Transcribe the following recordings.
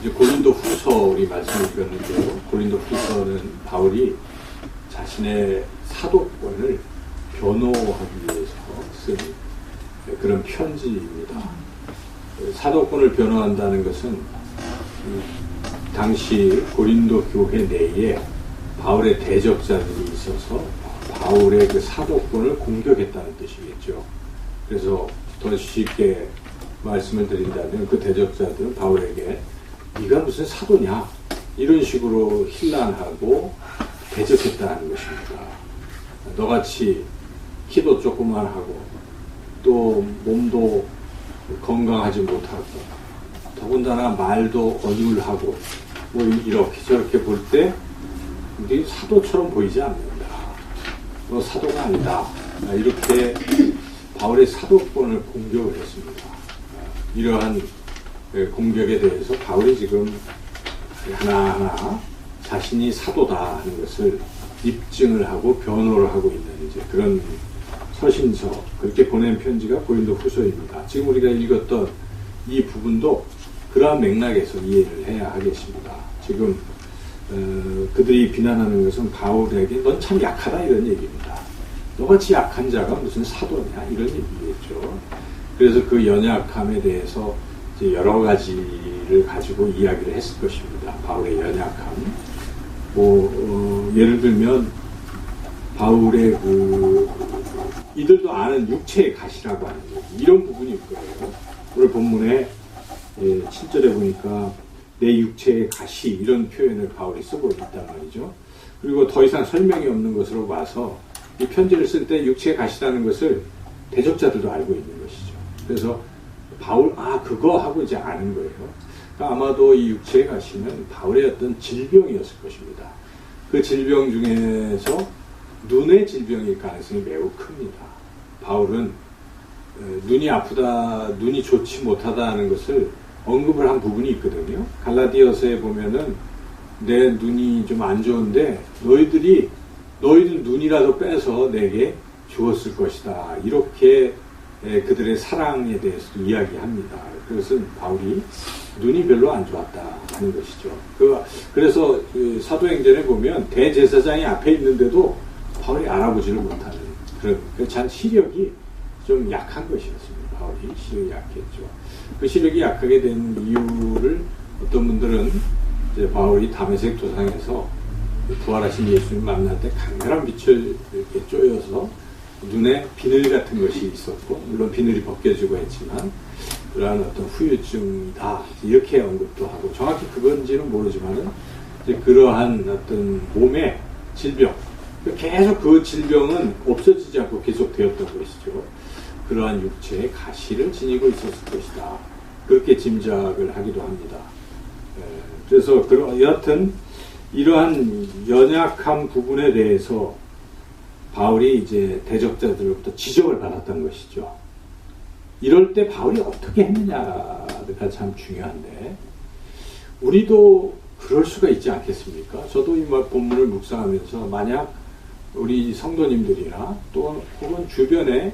이제 고린도 후서 우리 말씀을 읽었는데요. 고린도 후서는 바울이 자신의 사도권을 변호하기 위해서 쓴 그런 편지입니다. 사도권을 변호한다는 것은 당시 고린도 교회 내에 바울의 대적자들이 있어서 바울의 그 사도권을 공격했다는 뜻이겠죠. 그래서 더 쉽게 말씀을 드린다면 그 대적자들은 바울에게 네가 무슨 사도냐 이런 식으로 힐난하고 대적했다는 것입니다. 너같이 키도 조그만하고 또 몸도 건강하지 못하고 더군다나 말도 어눌하고 뭐 이렇게 저렇게 볼 때 네 사도처럼 보이지 않는다. 너 사도가 아니다. 이렇게 바울의 사도권을 공격을 했습니다. 이러한 공격에 대해서 바울이 지금 하나하나 자신이 사도다 하는 것을 입증을 하고 변호를 하고 있는 이제 그런 서신서, 그렇게 보낸 편지가 고린도 후서입니다. 지금 우리가 읽었던 이 부분도 그러한 맥락에서 이해를 해야 하겠습니다. 지금 그들이 비난하는 것은 바울에게 넌 참 약하다 이런 얘기입니다. 너같이 약한 자가 무슨 사도냐 이런 얘기겠죠. 그래서 그 연약함에 대해서 이제 여러 가지를 가지고 이야기를 했을 것입니다. 바울의 연약함. 예를 들면 바울의 이들도 아는 육체의 가시라고 하는 이런 부분이 있거든요. 오늘 본문에 7절에 보니까 내 육체의 가시 이런 표현을 바울이 쓰고 있단 말이죠. 그리고 더 이상 설명이 없는 것으로 봐서 이 편지를 쓸 때 육체의 가시라는 것을 대적자들도 알고 있는 것이죠. 그래서 바울 그거 하고 이제 아는 거예요. 그러니까 아마도 이 육체의 가시는 바울의 어떤 질병이었을 것입니다. 그 질병 중에서 눈의 질병일 가능성이 매우 큽니다. 바울은 눈이 아프다, 눈이 좋지 못하다는 것을 언급을 한 부분이 있거든요. 갈라디아서에 보면은 내 눈이 좀 안 좋은데 너희들 눈이라도 빼서 내게 주었을 것이다. 이렇게 그들의 사랑에 대해서도 이야기합니다. 그것은 바울이 눈이 별로 안 좋았다 하는 것이죠. 그래서 그 사도행전에 보면 대제사장이 앞에 있는데도 바울이 알아보지를 못하는 그런 참 시력이 좀 약한 것이었습니다. 바울이 시력이 약했죠. 그 시력이 약하게 된 이유를 어떤 분들은 이제 바울이 다메섹 도상에서 부활하신 예수님 만날 때 강렬한 빛을 이렇게 쪼여서 눈에 비늘 같은 것이 있었고, 물론 비늘이 벗겨지고 했지만 그러한 어떤 후유증이다 이렇게 언급도 하고, 정확히 그건지는 모르지만은 이제 그러한 어떤 몸의 질병, 계속 그 질병은 없어지지 않고 계속 되었던 것이죠. 그러한 육체의 가시를 지니고 있었을 것이다. 그렇게 짐작을 하기도 합니다. 그래서 여하튼 이러한 연약한 부분에 대해서 바울이 이제 대적자들로부터 지적을 받았던 것이죠. 이럴 때 바울이 어떻게 했느냐가 참 중요한데, 우리도 그럴 수가 있지 않겠습니까? 저도 이 본문을 묵상하면서 만약 우리 성도님들이나 또 혹은 주변에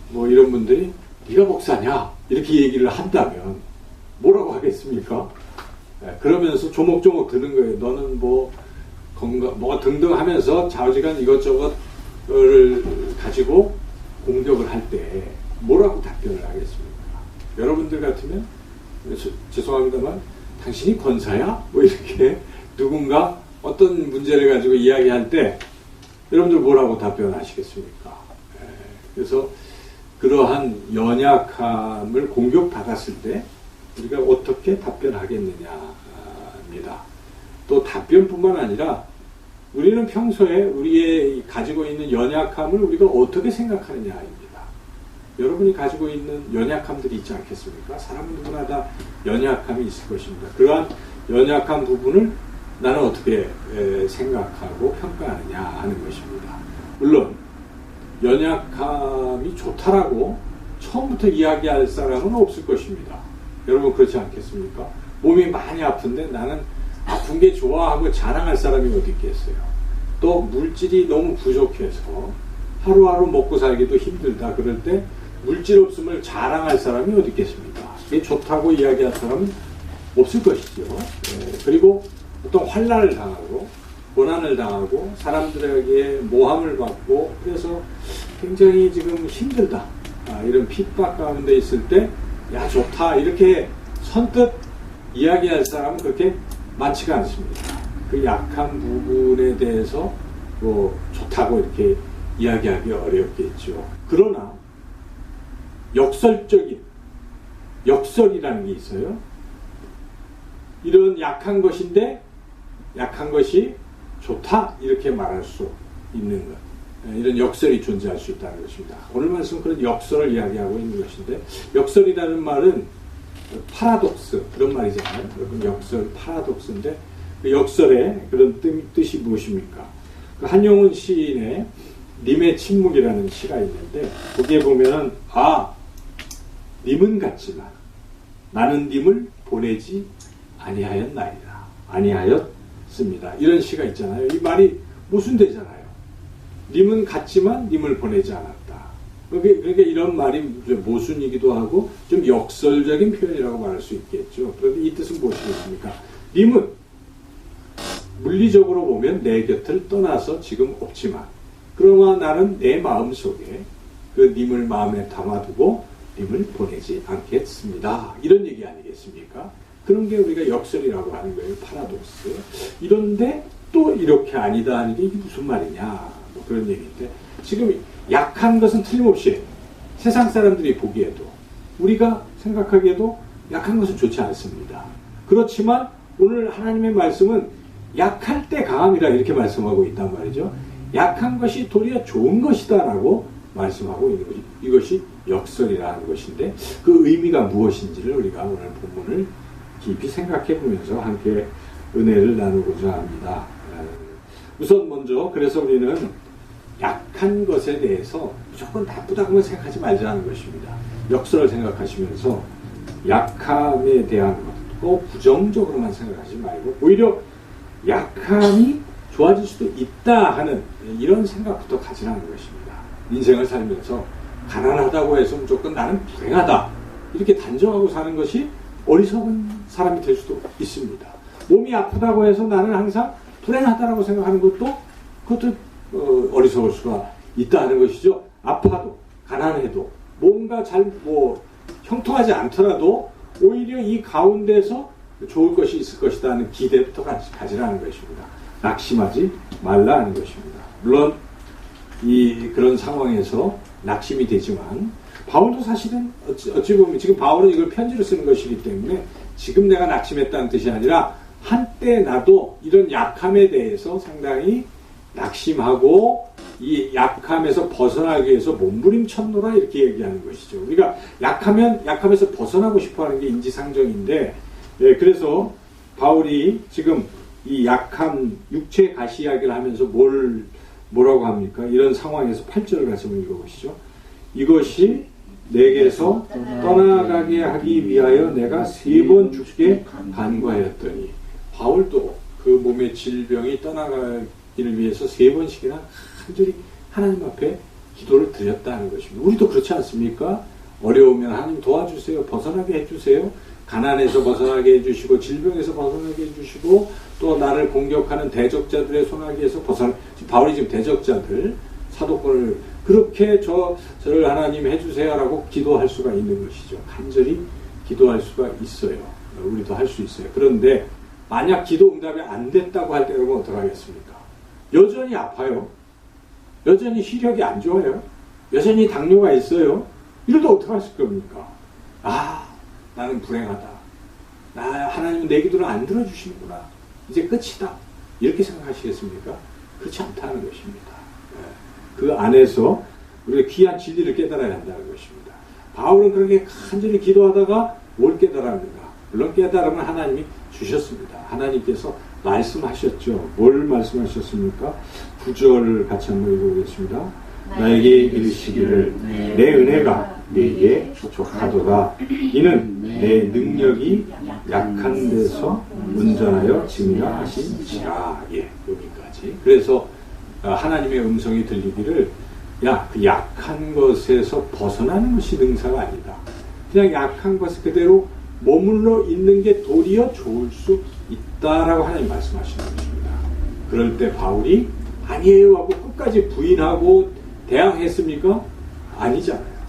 뭐 이런 분들이 네가 목사냐 이렇게 얘기를 한다면 뭐라고 하겠습니까? 그러면서 조목조목 드는 거예요. 너는 뭐 등등 하면서 좌우지간 이것저것을 가지고 공격을 할 때 뭐라고 답변을 하겠습니까? 여러분들 같으면 죄송합니다만 당신이 권사야? 뭐 이렇게 누군가 어떤 문제를 가지고 이야기할 때 여러분들 뭐라고 답변하시겠습니까? 그래서 그러한 연약함을 공격받았을 때 우리가 어떻게 답변하겠느냐입니다. 또 답변뿐만 아니라 우리는 평소에 우리의 가지고 있는 연약함을 우리가 어떻게 생각하느냐입니다. 여러분이 가지고 있는 연약함들이 있지 않겠습니까? 사람은 누구나 다 연약함이 있을 것입니다. 그러한 연약한 부분을 나는 어떻게 생각하고 평가하느냐 하는 것입니다. 물론 연약함이 좋다라고 처음부터 이야기할 사람은 없을 것입니다. 여러분 그렇지 않겠습니까? 몸이 많이 아픈데 나는 아픈 게 좋아하고 자랑할 사람이 어디 있겠어요. 또 물질이 너무 부족해서 하루하루 먹고 살기도 힘들다 그럴 때 물질 없음을 자랑할 사람이 어디 있겠습니까? 그게 좋다고 이야기할 사람은 없을 것이죠. 그리고 어떤 환난을 당하고 고난을 당하고 사람들에게 모함을 받고 그래서 굉장히 지금 힘들다. 이런 핍박 가운데 있을 때 야 좋다 이렇게 선뜻 이야기할 사람은 그렇게 많지가 않습니다. 그 약한 부분에 대해서 뭐 좋다고 이렇게 이야기하기 어렵겠죠. 그러나 역설이라는 게 있어요. 이런 약한 것인데 약한 것이 좋다 이렇게 말할 수 있는 것. 이런 역설이 존재할 수 있다는 것입니다. 오늘 말씀은 그런 역설을 이야기하고 있는 것인데 역설이라는 말은 파라독스 그런 말이잖아요. 역설 파라독스인데 그 역설의 그런 뜻이 무엇입니까? 그 한용운 시인의 님의 침묵이라는 시가 있는데 거기에 보면은 님은 같지만 나는 님을 보내지 아니하였습니다. 이런 시가 있잖아요. 이 말이 모순되잖아요. 님은 같지만 님을 보내지 않았다. 그러니까 이런 말이 모순이기도 하고 좀 역설적인 표현이라고 말할 수 있겠죠. 그런데 이 뜻은 무엇이겠습니까? 님은 물리적으로 보면 내 곁을 떠나서 지금 없지만 그러나 나는 내 마음속에 그 님을 마음에 담아두고 님을 보내지 않겠습니다. 이런 얘기 아니겠습니까? 그런 게 우리가 역설이라고 하는 거예요. 파라독스. 이런데 또 이렇게 아니다 하는 게 이게 무슨 말이냐. 뭐 그런 얘기인데 지금 약한 것은 틀림없이 세상 사람들이 보기에도 우리가 생각하기에도 약한 것은 좋지 않습니다. 그렇지만 오늘 하나님의 말씀은 약할 때 강함이라 이렇게 말씀하고 있단 말이죠. 약한 것이 도리어 좋은 것이다 라고 말씀하고 있는 것이 이것이 역설이라는 것인데 그 의미가 무엇인지를 우리가 오늘 본문을 깊이 생각해 보면서 함께 은혜를 나누고자 합니다. 우선 먼저 그래서 우리는 약한 것에 대해서 무조건 나쁘다고만 생각하지 말자는 것입니다. 역설을 생각하시면서 약함에 대한 것, 부정적으로만 생각하지 말고 오히려 약함이 좋아질 수도 있다 하는 이런 생각부터 가지라는 것입니다. 인생을 살면서 가난하다고 해서 무조건 나는 불행하다 이렇게 단정하고 사는 것이 어리석은 사람이 될 수도 있습니다. 몸이 아프다고 해서 나는 항상 불행하다라고 생각하는 것도 그것도 어리석을 수가 있다는 것이죠. 아파도 가난해도 뭔가 형통하지 않더라도 오히려 이 가운데서 좋을 것이 있을 것이다 하는 기대부터 가지라는 것입니다. 낙심하지 말라는 것입니다. 물론 그런 상황에서 낙심이 되지만 바울도 사실은 어찌 보면 지금 바울은 이걸 편지로 쓰는 것이기 때문에 지금 내가 낙심했다는 뜻이 아니라 한때 나도 이런 약함에 대해서 상당히 낙심하고 이 약함에서 벗어나기 위해서 몸부림쳤노라 이렇게 얘기하는 것이죠. 우리가 약함에서 벗어나고 싶어하는 게 인지상정인데 그래서 바울이 지금 이 약한 육체 가시 이야기를 하면서 뭐라고 합니까? 이런 상황에서 8절을 같이 한번 읽어보시죠. 이것이 내게서 떠나가게 하기 위하여 내가 3번 죽게 간구하였더니 바울도 그 몸의 질병이 떠나가기를 위해서 3번씩이나 간절히 하나님 앞에 기도를 드렸다는 것입니다. 우리도 그렇지 않습니까? 어려우면 하나님 도와주세요. 벗어나게 해주세요. 가난에서 벗어나게 해주시고 질병에서 벗어나게 해주시고 또 나를 공격하는 대적자들의 손아귀에서 바울이 지금 대적자들 사도권을 그렇게 저를 하나님 해주세요라고 기도할 수가 있는 것이죠. 간절히 기도할 수가 있어요. 우리도 할 수 있어요. 그런데 만약 기도 응답이 안 됐다고 할 때 여러분 어떡하겠습니까? 여전히 아파요. 여전히 시력이 안 좋아요. 여전히 당뇨가 있어요. 이럴 때 어떡하실 겁니까? 나는 불행하다. 하나님은 내 기도를 안 들어주시는구나. 이제 끝이다. 이렇게 생각하시겠습니까? 그렇지 않다는 것입니다. 그 안에서 우리가 귀한 진리를 깨달아야 한다는 것입니다. 바울은 그렇게 간절히 기도하다가 뭘 깨달았는가? 물론 깨달음은 하나님이 주셨습니다. 하나님께서 말씀하셨죠. 뭘 말씀하셨습니까? 9절 같이 한번 읽어보겠습니다. 나에게 이르시기를 내 은혜가 네게 족하도다. 이는 내 능력이 약한 데서 운전하여 증명하신지라. 여기까지. 그래서 하나님의 음성이 들리기를 그 약한 것에서 벗어나는 것이 능사가 아니다. 그냥 약한 것을 그대로 머물러 있는 게 도리어 좋을 수 있다라고 하나님 말씀하시는 것입니다. 그럴 때 바울이 아니에요 하고 끝까지 부인하고 대항했습니까? 아니잖아요.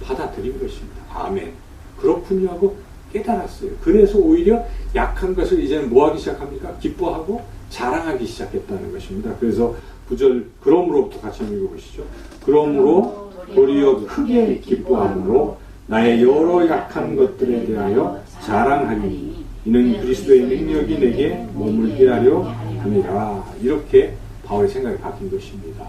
받아들인 것입니다. 아멘. 그렇군요 하고 깨달았어요. 그래서 오히려 약한 것을 이제는 뭐 하기 시작합니까? 기뻐하고 자랑하기 시작했다는 것입니다. 그래서 9절 그러므로부터 같이 한번 읽어보시죠. 그러므로 도리어 크게 기뻐함으로 나의 여러 약한 것들에 대하여 자랑하리니 이는 그리스도의 능력이 내게 머물게 하려 함이라. 이렇게 바울의 생각이 바뀐 것입니다.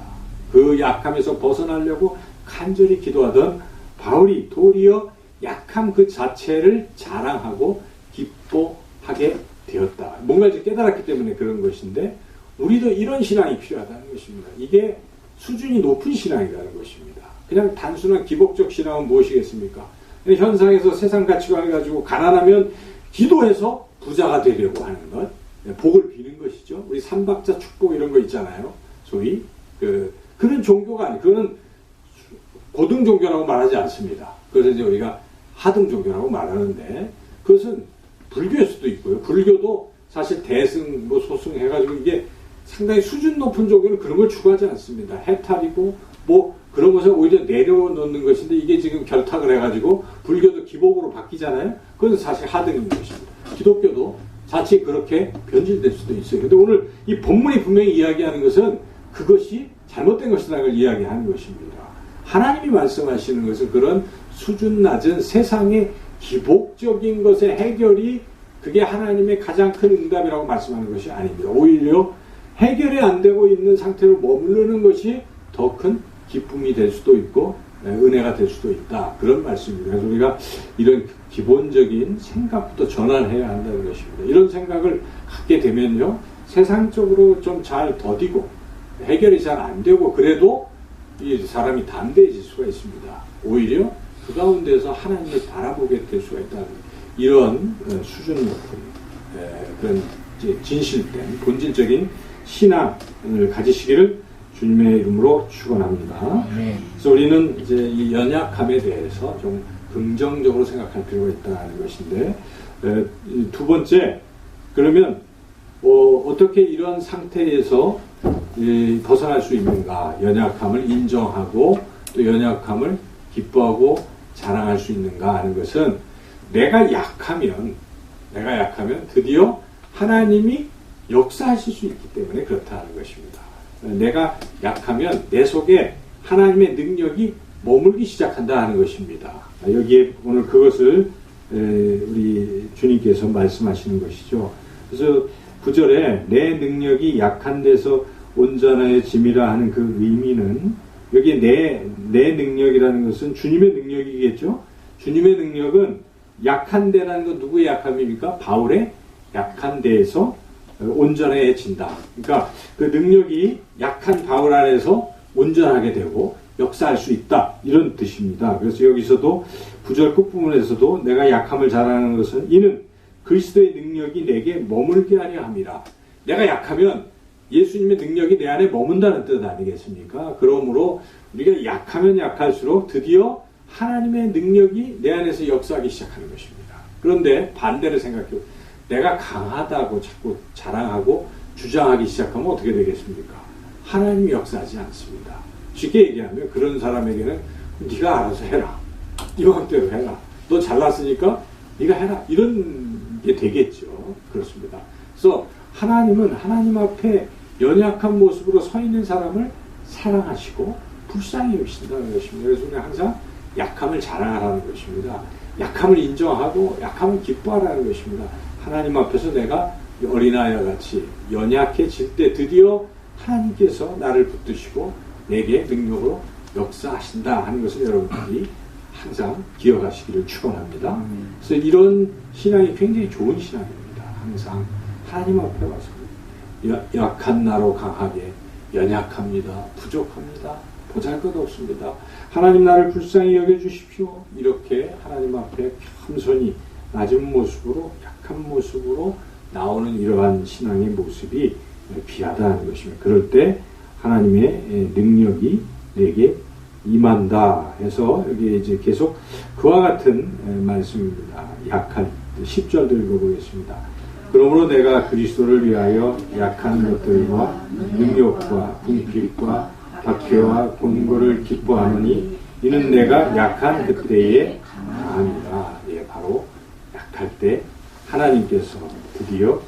그 약함에서 벗어나려고 간절히 기도하던 바울이 도리어 약함 그 자체를 자랑하고 기뻐하게 되었다. 뭔가 이제 깨달았기 때문에 그런 것인데 우리도 이런 신앙이 필요하다는 것입니다. 이게 수준이 높은 신앙이라는 것입니다. 그냥 단순한 기복적 신앙은 무엇이겠습니까? 현상에서 세상 가치관을 가지고 가난하면 기도해서 부자가 되려고 하는 것, 복을 비는 것이죠. 우리 삼박자 축복 이런 거 있잖아요. 소위 그런 종교가 아니에요. 그거는 고등 종교라고 말하지 않습니다. 그래서 이제 우리가 하등 종교라고 말하는데 그것은 불교일 수도 있고요. 불교도 사실 대승, 소승 해가지고 이게 상당히 수준 높은 종교는 그런 걸 추구하지 않습니다. 해탈이고 그런 것을 오히려 내려놓는 것인데 이게 지금 결탁을 해가지고 불교도 기복으로 바뀌잖아요. 그건 사실 하등인 것입니다. 기독교도 자칫 그렇게 변질될 수도 있어요. 근데 오늘 이 본문이 분명히 이야기하는 것은 그것이 잘못된 것이라는 걸 이야기하는 것입니다. 하나님이 말씀하시는 것은 그런 수준 낮은 세상의 기복적인 것의 해결이 그게 하나님의 가장 큰 응답이라고 말씀하는 것이 아닙니다. 오히려 해결이 안 되고 있는 상태로 머무르는 것이 더 큰 기쁨이 될 수도 있고 은혜가 될 수도 있다. 그런 말씀입니다. 그래서 우리가 이런 기본적인 생각부터 전환해야 한다는 것입니다. 이런 생각을 갖게 되면요. 세상적으로 좀 잘 더디고 해결이 잘 안 되고 그래도 이 사람이 담대해질 수가 있습니다. 오히려 그 가운데서 하나님을 바라보게 될 수가 있다는 이런 수준 높은 그런 진실된 본질적인 신앙을 가지시기를 주님의 이름으로 축원합니다. 그래서 우리는 이제 이 연약함에 대해서 좀 긍정적으로 생각할 필요가 있다는 것인데 두 번째 그러면 어떻게 이런 상태에서 벗어날 수 있는가? 연약함을 인정하고 또 연약함을 기뻐하고 자랑할 수 있는가 하는 것은 내가 약하면 드디어 하나님이 역사하실 수 있기 때문에 그렇다는 것입니다. 내가 약하면 내 속에 하나님의 능력이 머물기 시작한다 하는 것입니다. 여기에 오늘 그것을 우리 주님께서 말씀하시는 것이죠. 그래서 9절에 내 능력이 약한 데서 온전하여짐이라 하는 그 의미는 여기에 내 능력이라는 것은 주님의 능력이겠죠. 주님의 능력은 약한 데라는 건 누구의 약함입니까? 바울의 약한 데에서 온전해진다. 그러니까 그 능력이 약한 바울 안에서 온전하게 되고 역사할 수 있다. 이런 뜻입니다. 그래서 여기서도 9절 끝부분에서도 내가 약함을 자랑하는 것은 이는 그리스도의 능력이 내게 머물게 하려 함이라. 내가 약하면 예수님의 능력이 내 안에 머문다는 뜻 아니겠습니까? 그러므로 우리가 약하면 약할수록 드디어 하나님의 능력이 내 안에서 역사하기 시작하는 것입니다. 그런데 반대로 생각해요. 내가 강하다고 자꾸 자랑하고 주장하기 시작하면 어떻게 되겠습니까? 하나님이 역사하지 않습니다. 쉽게 얘기하면 그런 사람에게는 네가 알아서 해라. 네 마음대로 해라. 너 잘났으니까 네가 해라. 이런 게 되겠죠. 그렇습니다. 그래서 하나님은 하나님 앞에 연약한 모습으로 서 있는 사람을 사랑하시고 불쌍히 여기신다는 것입니다. 그래서 우리는 항상 약함을 자랑하라는 것입니다. 약함을 인정하고 약함을 기뻐하라는 것입니다. 하나님 앞에서 내가 어린아이와 같이 연약해질 때 드디어 하나님께서 나를 붙드시고 내게 능력으로 역사하신다 하는 것을 여러분들이 항상 기억하시기를 축원합니다. 그래서 이런 신앙이 굉장히 좋은 신앙입니다. 항상 하나님 앞에 와서 약한 나로 강하게 연약합니다. 부족합니다. 보잘것없습니다. 하나님 나를 불쌍히 여겨주십시오. 이렇게 하나님 앞에 겸손히 낮은 모습으로 약한 모습으로 나오는 이러한 신앙의 모습이 귀하다는 것입니다. 그럴 때 하나님의 능력이 내게 임한다 해서 여기 이제 계속 그와 같은 말씀입니다. 약한 10절도 읽어보겠습니다. 그러므로 내가 그리스도를 위하여 약한 것들과 능력과 궁핍과 박해와 곤고를 기뻐하노니 이는 내가 약한 그때에 강함이라. 예, 바로 약할 때 하나님께서 드디어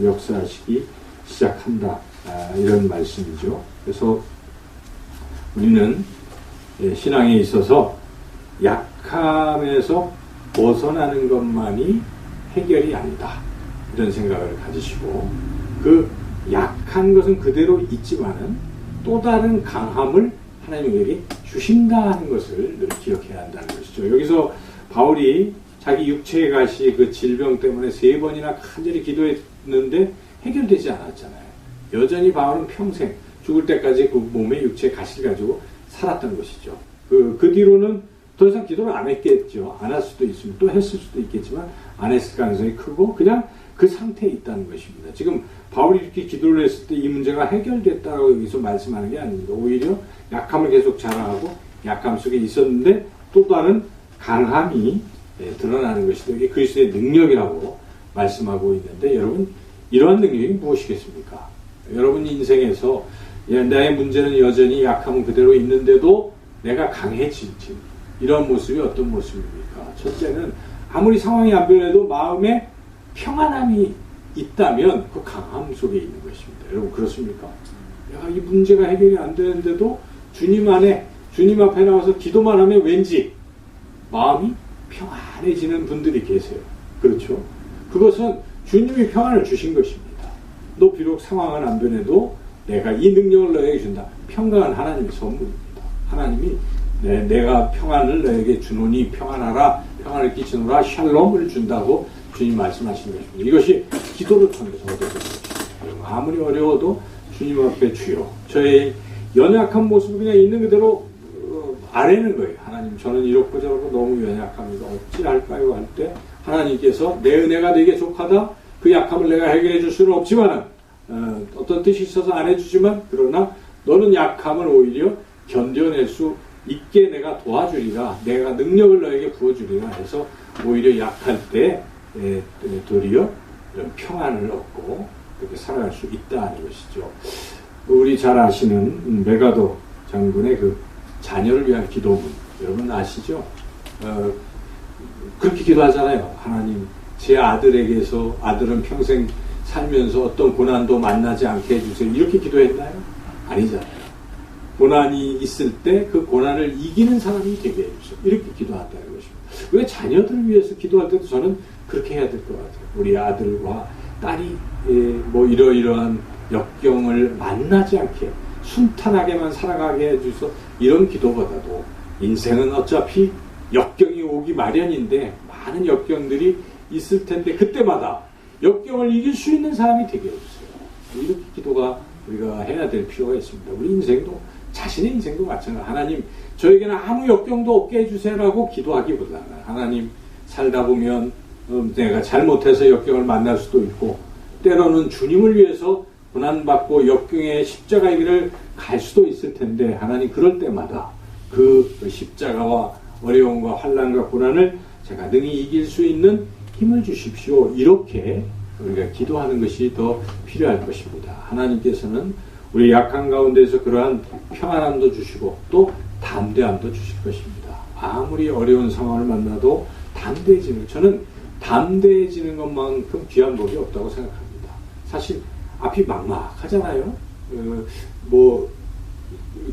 역사하시기 시작한다. 이런 말씀이죠. 그래서 우리는 신앙에 있어서 약함에서 벗어나는 것만이 해결이 아니다. 이런 생각을 가지시고 그 약한 것은 그대로 있지만은 또 다른 강함을 하나님 우리에게 주신다 하는 것을 늘 기억해야 한다는 것이죠. 여기서 바울이 자기 육체의 가시 그 질병 때문에 3번이나 간절히 기도했는데 해결되지 않았잖아요. 여전히 바울은 평생 죽을 때까지 그 몸에 육체의 가시를 가지고 살았던 것이죠. 그 뒤로는 더 이상 기도를 안 했겠죠. 안 할 수도 있으면 또 했을 수도 있겠지만 안 했을 가능성이 크고 그냥 그 상태에 있다는 것입니다. 지금 바울이 이렇게 기도를 했을 때 이 문제가 해결됐다고 여기서 말씀하는 게 아닙니다. 오히려 약함을 계속 자랑하고 약함 속에 있었는데 또 다른 강함이 드러나는 것이다. 이게 그리스도의 능력이라고 말씀하고 있는데 여러분 이러한 능력이 무엇이겠습니까? 여러분 인생에서 나의 문제는 여전히 약함은 그대로 있는데도 내가 강해질지 이런 모습이 어떤 모습입니까? 첫째는 아무리 상황이 안 변해도 마음에 평안함이 있다면 그 강함 속에 있는 것입니다. 여러분 그렇습니까? 내가 이 문제가 해결이 안 되는데도 주님 앞에 나와서 기도만 하면 왠지 마음이 평안해지는 분들이 계세요. 그렇죠? 그것은 주님이 평안을 주신 것입니다. 너 비록 상황은 안 변해도 내가 이 능력을 너에게 준다. 평강은 하나님의 선물입니다. 하나님이 내가 평안을 너에게 주노니 평안하라. 평안을 끼치노라. 샬롬을 준다고 주님 말씀하시는 것입니다. 이것이 기도를 통해서 얻어지는 것입니다. 아무리 어려워도 주님 앞에 주여 저의 연약한 모습을 그냥 있는 그대로 아뢰는 거예요. 하나님 저는 이렇고 저렇고 너무 연약합니다. 어찌할까요? 할 때 하나님께서 내 은혜가 되게 족하다. 그 약함을 내가 해결해 줄 수는 없지만 어떤 뜻이 있어서 안 해주지만 그러나 너는 약함을 오히려 견뎌낼 수 있게 내가 도와주리라. 내가 능력을 너에게 부어주리라 해서 오히려 약할 때 도리어 이런 평안을 얻고 그렇게 살아갈 수 있다는 것이죠. 우리 잘 아시는 메가도 장군의 그 자녀를 위한 기도문 여러분 아시죠? 그렇게 기도하잖아요. 하나님 제 아들에게서 아들은 평생 살면서 어떤 고난도 만나지 않게 해주세요. 이렇게 기도했나요? 아니잖아요. 고난이 있을 때 그 고난을 이기는 사람이 되게 해주세요. 이렇게 기도한다는 것입니다. 왜 자녀들을 위해서 기도할 때도 저는 그렇게 해야 될 것 같아요. 우리 아들과 딸이 뭐 이러이러한 역경을 만나지 않게 순탄하게만 살아가게 해주셔서 이런 기도보다도 인생은 어차피 역경이 오기 마련인데 많은 역경들이 있을 텐데 그때마다 역경을 이길 수 있는 사람이 되게 해주세요. 이렇게 기도가 우리가 해야 될 필요가 있습니다. 우리 인생도 자신의 인생도 마찬가지로 하나님 저에게는 아무 역경도 없게 해주세요라고 기도하기보다는 하나님 살다 보면 내가 잘못해서 역경을 만날 수도 있고 때로는 주님을 위해서 고난받고 역경의 십자가의 길을 갈 수도 있을 텐데 하나님 그럴 때마다 그 십자가와 어려움과 환난과 고난을 제가 능히 이길 수 있는 힘을 주십시오. 이렇게 우리가 기도하는 것이 더 필요할 것입니다. 하나님께서는 우리 약한 가운데서 그러한 평안함도 주시고 또 담대함도 주실 것입니다. 아무리 어려운 상황을 만나도 저는 담대해지는 것만큼 귀한 법이 없다고 생각합니다. 사실 앞이 막막하잖아요.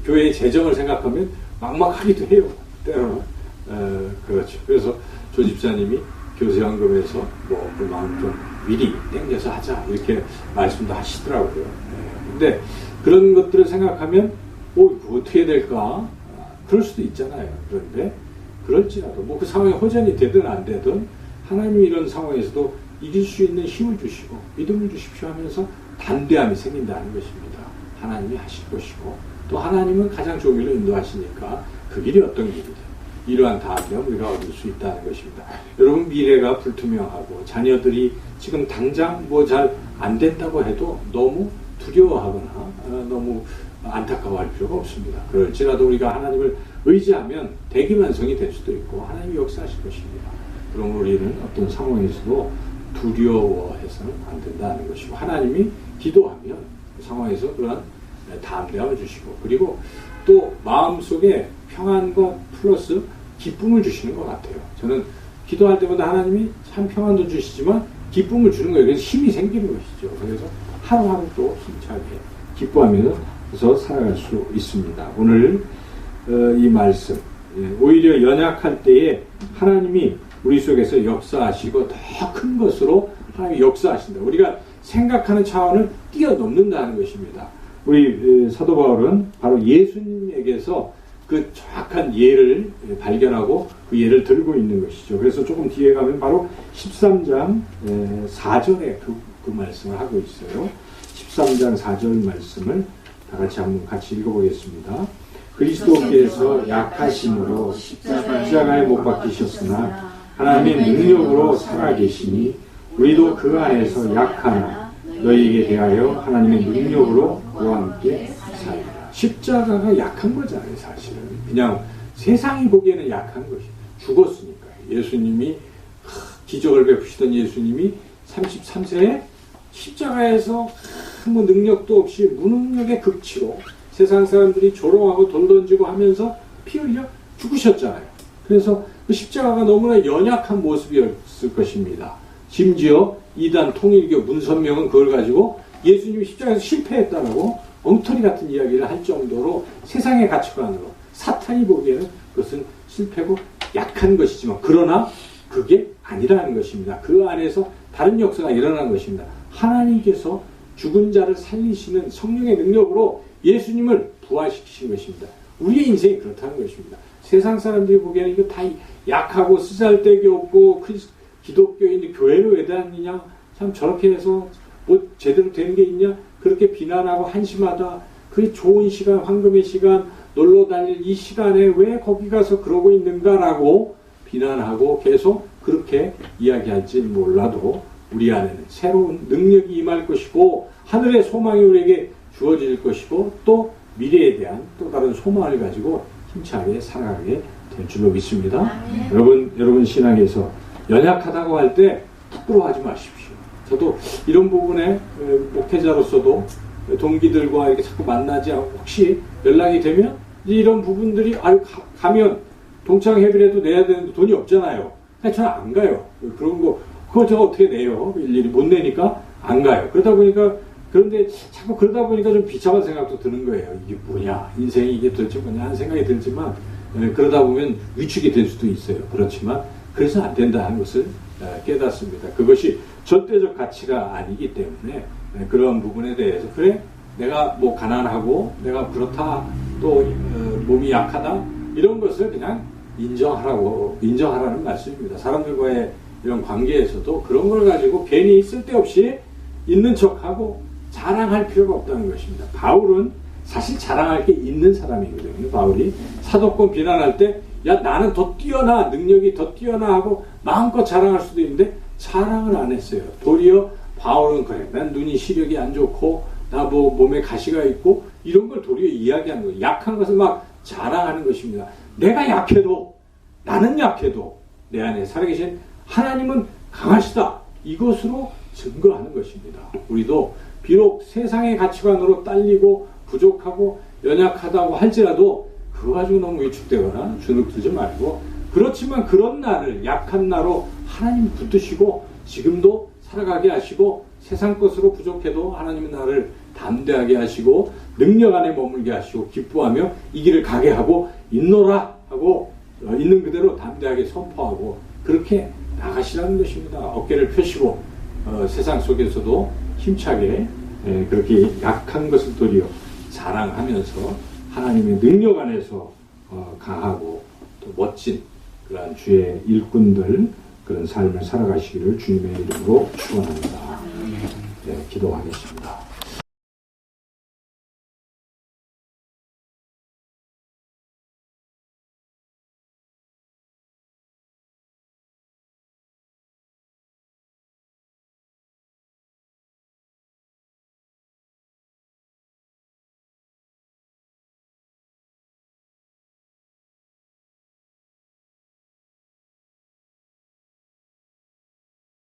교회의 재정을 생각하면 막막하기도 해요. 때로는. 그렇죠. 그래서 조 집사님이 교세연금에서 그만큼 미리 땡겨서 하자 이렇게 말씀도 하시더라고요. 근데 그런 것들을 생각하면 그거 어떻게 해야 될까? 그럴 수도 있잖아요. 그런데 그럴지라도 그 상황이 호전이 되든 안 되든 하나님이 이런 상황에서도 이길 수 있는 힘을 주시고 믿음을 주십시오 하면서 담대함이 생긴다는 것입니다. 하나님이 하실 것이고 또 하나님은 가장 좋은 길로 인도하시니까 그 길이 어떤 길이든 이러한 담대함을 우리가 얻을 수 있다는 것입니다. 여러분 미래가 불투명하고 자녀들이 지금 당장 잘 안 된다고 해도 너무 두려워하거나 너무 안타까워할 필요가 없습니다. 그럴지라도 우리가 하나님을 의지하면 대기만성이 될 수도 있고 하나님이 역사하실 것입니다. 그럼 우리는 어떤 상황에서도 두려워해서는 안 된다는 것이고 하나님이 기도하면 그 상황에서 그러한 담대함을 주시고 그리고 또 마음속에 평안과 플러스 기쁨을 주시는 것 같아요. 저는 기도할 때마다 하나님이 참 평안도 주시지만 기쁨을 주는 거예요. 그래서 힘이 생기는 것이죠. 그래서 하루하루 또 힘차게 기뻐하면서 살아갈 수 있습니다. 오늘 이 말씀 오히려 연약할 때에 하나님이 우리 속에서 역사하시고 더 큰 것으로 하나님이 역사하신다. 우리가 생각하는 차원을 뛰어넘는다는 것입니다. 우리 사도 바울은 바로 예수님에게서 그 정확한 예를 발견하고 그 예를 들고 있는 것이죠. 그래서 조금 뒤에 가면 바로 13장 4절에 그 말씀을 하고 있어요. 13장 4절 말씀을 다 같이 읽어보겠습니다. 그리스도께서 약하심으로 십자가에 못 박히셨으나 하나님의 능력으로 살아계시니 우리도 그 안에서 약하나 너희에게 대하여 하나님의 능력으로 그와 함께 살리라. 십자가가 약한 거잖아요. 사실은 그냥 세상이 보기에는 약한 것이 죽었으니까. 예수님이 기적을 베푸시던 예수님이 33세에 십자가에서 아무 능력도 없이 무능력의 극치로 세상 사람들이 조롱하고 돌 던지고 하면서 피 흘려 죽으셨잖아요. 그래서 그 십자가가 너무나 연약한 모습이었을 것입니다. 심지어 이단 통일교 문선명은 그걸 가지고 예수님이 십자가에서 실패했다고 엉터리 같은 이야기를 할 정도로 세상의 가치관으로 사탄이 보기에는 그것은 실패고 약한 것이지만 그러나 그게 아니라는 것입니다. 그 안에서 다른 역사가 일어나는 것입니다. 하나님께서 죽은 자를 살리시는 성령의 능력으로 예수님을 부활시키신 것입니다. 우리의 인생이 그렇다는 것입니다. 세상 사람들이 보기에는 이거 다 약하고 쓰잘데기 없고 기독교인들 교회를 왜 다니냐 참 저렇게 해서 뭐 제대로 되는 게 있냐 그렇게 비난하고 한심하다. 그 좋은 시간 황금의 시간 놀러 다닐 이 시간에 왜 거기 가서 그러고 있는가라고 비난하고 계속 그렇게 이야기할지 몰라도 우리 안에는 새로운 능력이 임할 것이고 하늘의 소망이 우리에게 주어질 것이고 또 미래에 대한 또 다른 소망을 가지고 힘차게 살아가게 될 줄로 믿습니다. 여러분 신앙에서 연약하다고 할 때 부끄러워하지 마십시오. 저도 이런 부분에 목회자로서도 동기들과 이렇게 자꾸 만나지 않고 혹시 연락이 되면 이런 부분들이 가면 동창회비라도 내야 되는데 돈이 없잖아요. 저는 안 가요. 그런 거 그거 제가 어떻게 내요? 일일이 못 내니까 안 가요. 그런데 자꾸 그러다 보니까 좀 비참한 생각도 드는 거예요. 이게 뭐냐? 인생이 이게 도대체 뭐냐? 하는 생각이 들지만 그러다 보면 위축이 될 수도 있어요. 그렇지만 그래서 안 된다는 것을 깨닫습니다. 그것이 절대적 가치가 아니기 때문에 그런 부분에 대해서 그래? 내가 뭐 가난하고 내가 그렇다 또 몸이 약하다 이런 것을 그냥 인정하라는 말씀입니다. 사람들과의 이런 관계에서도 그런 걸 가지고 괜히 쓸데없이 있는 척하고 자랑할 필요가 없다는 것입니다. 바울은 사실 자랑할 게 있는 사람이거든요. 바울이 사도권 비난할 때 야 나는 더 뛰어나 능력이 더 뛰어나 하고 마음껏 자랑할 수도 있는데 자랑을 안 했어요. 도리어 바울은 그래 난 눈이 시력이 안 좋고 나 뭐 몸에 가시가 있고 이런 걸 도리어 이야기하는 거예요. 약한 것을 막 자랑하는 것입니다. 내가 약해도 나는 약해도 내 안에 살아계신 하나님은 강하시다. 이것으로 증거하는 것입니다. 우리도 비록 세상의 가치관으로 딸리고 부족하고 연약하다고 할지라도 그거 가지고 너무 위축되거나 주눅들지 말고 그렇지만 그런 나를 약한 나로 하나님 붙드시고 지금도 살아가게 하시고 세상 것으로 부족해도 하나님은 나를 담대하게 하시고 능력 안에 머물게 하시고 기뻐하며 이 길을 가게 하고 있노라 하고 있는 그대로 담대하게 선포하고 그렇게 나가시라는 것입니다. 어깨를 펴시고 세상 속에서도 힘차게 그렇게 약한 것을 도리어 자랑하면서 하나님의 능력 안에서 강하고 또 멋진 그러한 주의 일꾼들 그런 삶을 살아가시기를 주님의 이름으로 축원합니다. 네, 기도하겠습니다.